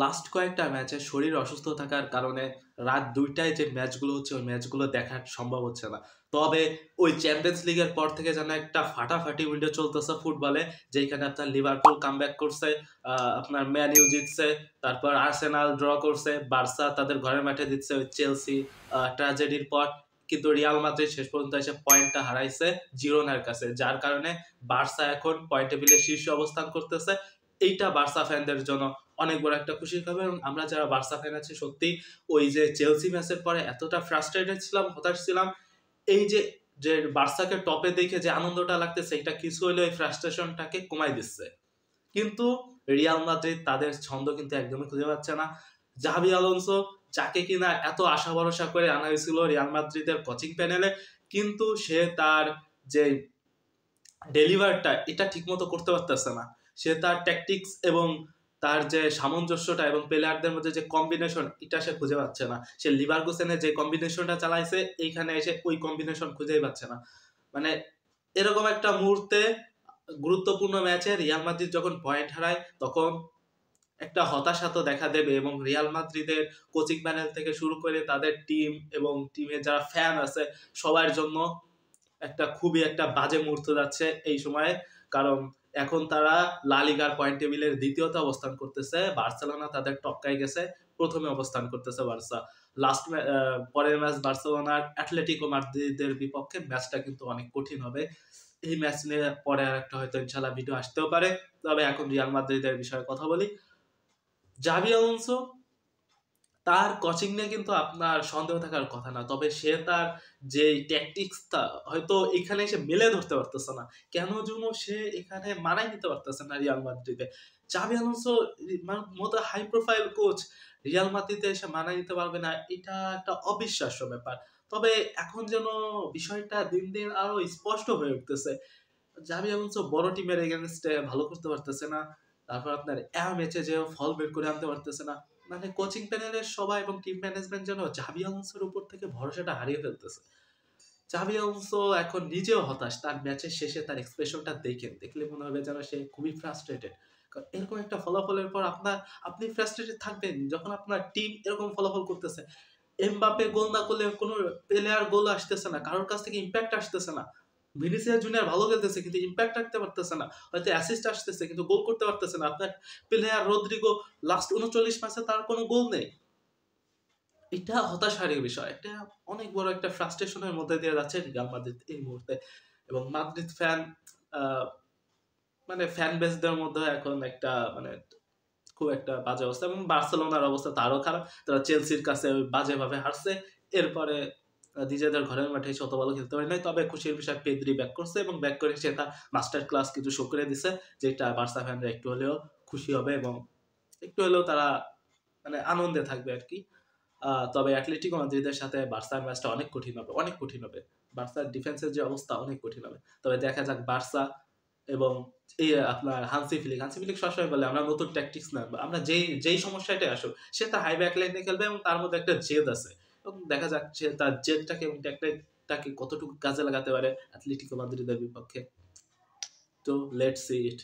Last কয়েকটা ম্যাচে শরীর অসুস্থ থাকার কারণে রাত ২টায় যে ম্যাচগুলো হচ্ছে ওই ম্যাচগুলো দেখা সম্ভব হচ্ছে না। তবে ওই চ্যাম্পিয়ন্স লিগের পর থেকে যেন একটা ফাটাফাটি উইন্ডো চলতেছে ফুটবলে, যেখানে আপনার লিভারপুল কামব্যাক করছে, আপনার ম্যান ইউ জিতছে, তারপর আর্সেনাল ড্র করছে, বার্সা তাদের ঘরের মাঠে দিচ্ছে ওই চেলসি ট্র্যাজেডির পর। কিন্তু রিয়াল মাদ্রিদ শেষ পর্যন্ত এসে পয়েন্টটা হারাইছে জিরোনার কাছে, যার কারণে বার্সা এখন পয়েন্ট টেবিলে শীর্ষে অবস্থান করতেছে। এইটা বার্সা ফ্যানদের জন্য অনেক বড় একটা খুশির খবর। এবং আমরা যারা বার্সা ফ্যান আছি সত্যি ওই যে চেলসি ম্যাচের পরে এতটা ফ্রাস্ট্রেটেড ছিলাম, হতাশ ছিলাম, এই যে যে বার্সাকে টপে দেখে যে আনন্দটা লাগতেছে এটা কিছু হইলে ওই ফ্রাস্ট্রেশনটাকে কমাই দিচ্ছে। কিন্তু রিয়াল মাদ্রিদ তাদের ছন্দ কিন্তু একদমই খুঁজে পাচ্ছে না। জাভি আলোনসো, যাকে কিনা এত আশা ভরসা করে আনা হয়েছিল রিয়াল মাদ্রিদের কোচিং প্যানেলে, কিন্তু সে তার যে ডেলিভারটা এটা ঠিকমতো করতে পারতেছে না। সে তার ট্যাকটিক্স এবং তার যে সামঞ্জস্যটা এবং প্লেয়ারদের মধ্যে যে কম্বিনেশন এটা সে খুঁজে পাচ্ছে না। সে লিভারকুসেনে যে কম্বিনেশনটা চালাইছে এইখানে এসে ওই কম্বিনেশন খুঁজেই পাচ্ছে না। মানে এরকম একটা মুহূর্তে গুরুত্বপূর্ণ ম্যাচে রিয়াল মাদ্রিদ যখন পয়েন্ট হারায় তখন একটা হতাশা তো দেখা দেবে, এবং রিয়াল মাদ্রিদের কোচিং প্যানেল থেকে শুরু করে তাদের টিম এবং টিমের যারা ফ্যান আছে সবার জন্য খুবই একটা বাজে মুহূর্ত যাচ্ছে এই সময়ে। কারণ এখন তারা লা লিগার পয়েন্ট টেবিলের দ্বিতীয়তে অবস্থান করতেছে, বার্সেলোনা তাদের টপকায় গেছে, প্রথমে অবস্থান করতেছে বার্সা। পরের ম্যাচ বার্সেলোনার অ্যাটলেটিকো মাদ্রিদের বিপক্ষে, ম্যাচটা কিন্তু অনেক কঠিন হবে। এই ম্যাচ নিয়ে পরে আর একটা হয়তো ইনশাল্লাহ ভিডিও আসতেও পারে। তবে এখন রিয়াল মাদ্রিদের বিষয়ে কথা বলি। জাভি আলোনসো, তার কোচিং নিয়ে কিন্তু আপনার সন্দেহ থাকার কথা না, তবে সে তার যে ট্যাকটিক্সটা হয়তো এখানে এসে মেলে ধরতে পারতেছে না। কেন যেন সে এখানে মানায় নিতে পারতেছে না রিয়াল মাদ্রিদে। জাভি আলোনসো মতো হাই প্রোফাইল কোচ রিয়াল মাদ্রিদে এসে মানায় নিতে পারবে না, এটা একটা অবিশ্বাস্য ব্যাপার। তবে এখন যেন বিষয়টা দিন দিন আরো স্পষ্ট হয়ে উঠতেছে। জাভি আলোনসো বড় টিমের এগেনস্টে ভালো করতে পারতেছে না, তারপর আপনার ম্যাচে যে ফল বের করে আনতে পারতেছে না। মানে কোচিং প্যানেলের সবাই এবং টিম ম্যানেজমেন্ট যেন জাভি আলোনসোর উপর থেকে ভরসাটা হারিয়ে ফেলতেছে। জাভি আলোনসো এখন নিজেও হতাশ, তার ম্যাচের শেষে তার এক্সপ্রেশনটা দেখলে মনে হবে যেন সে খুবই ফ্রাস্ট্রেটেড। কারণ এরকম একটা ফলাফলের পর আপনি ফ্রাস্ট্রেটেড থাকবেন যখন আপনার টিম এরকম ফলাফল করতেছে। এমবাপে গোল না করলে কোনো প্লেয়ার গোল আসতেছে না, কারোর কাছ থেকে ইম্প্যাক্ট আসতেছে না। ভিনিসিয়াস জুনিয়র ভালো খেলতেছে কিন্তু ইম্প্যাক্ট রাখতে পারতেছে না, হয়তো অ্যাসিস্ট আসতেছে কিন্তু গোল করতে পারতেছে না। আপনার প্লেয়ার রদ্রিগো লাস্ট ৩৯ ম্যাচে তার কোনো গোল নেই। এটা হতাশার বিষয়, এটা অনেক বড় একটা ফ্রাস্ট্রেশনের মধ্যে দিয়ে যাচ্ছে রিয়াল মাদ্রিদ এই মুহূর্তে। এবং মাদ্রিদ ফ্যান মানে ফ্যান বেসদের মধ্যে এখন একটা মানে খুব একটা বাজে অবস্থা। এবং বার্সেলোনার অবস্থা তারও খারাপ, তারা চেলসির কাছে বাজেভাবে হারছে। এরপরে নিজেদের ঘরের মাঠে শত ভালো খেলতে পারে নাই। তবে খুশির বিষয় পেদ্রি ব্যাক করছে, এবং ব্যাক করে সে তার মাস্টার ক্লাস কিছু শো করে দিছে, যেটা বার্সা ফ্যানরা একটু হলেও খুশি হবে এবং একটু হলেও তারা মানে আনন্দে থাকবে আর কি। তবে অ্যাটলেটিকো মাদ্রিদের সাথে বার্সার ম্যাচটা অনেক কঠিন হবে, অনেক কঠিন হবে। বার্সার ডিফেন্সের যে অবস্থা অনেক কঠিন হবে। তবে দেখা যাক বার্সা এবং এই আপনার হান্সি ফ্লিক সবসময় বলে আমরা নতুন ট্যাকটিক্স না, আমরা যেই সমস্যাটাই আসুক সে তার হাই ব্যাক লাইনে খেলবে এবং তার মধ্যে একটা জেদ আছে। এবং দেখা যাক সে তার জেদটাকে এবং ট্যাকটিকটাকে কতটুকু কাজে লাগাতে পারে অ্যাটলেটিকো মাদ্রিদের বিপক্ষে। তো লেটস সি ইট।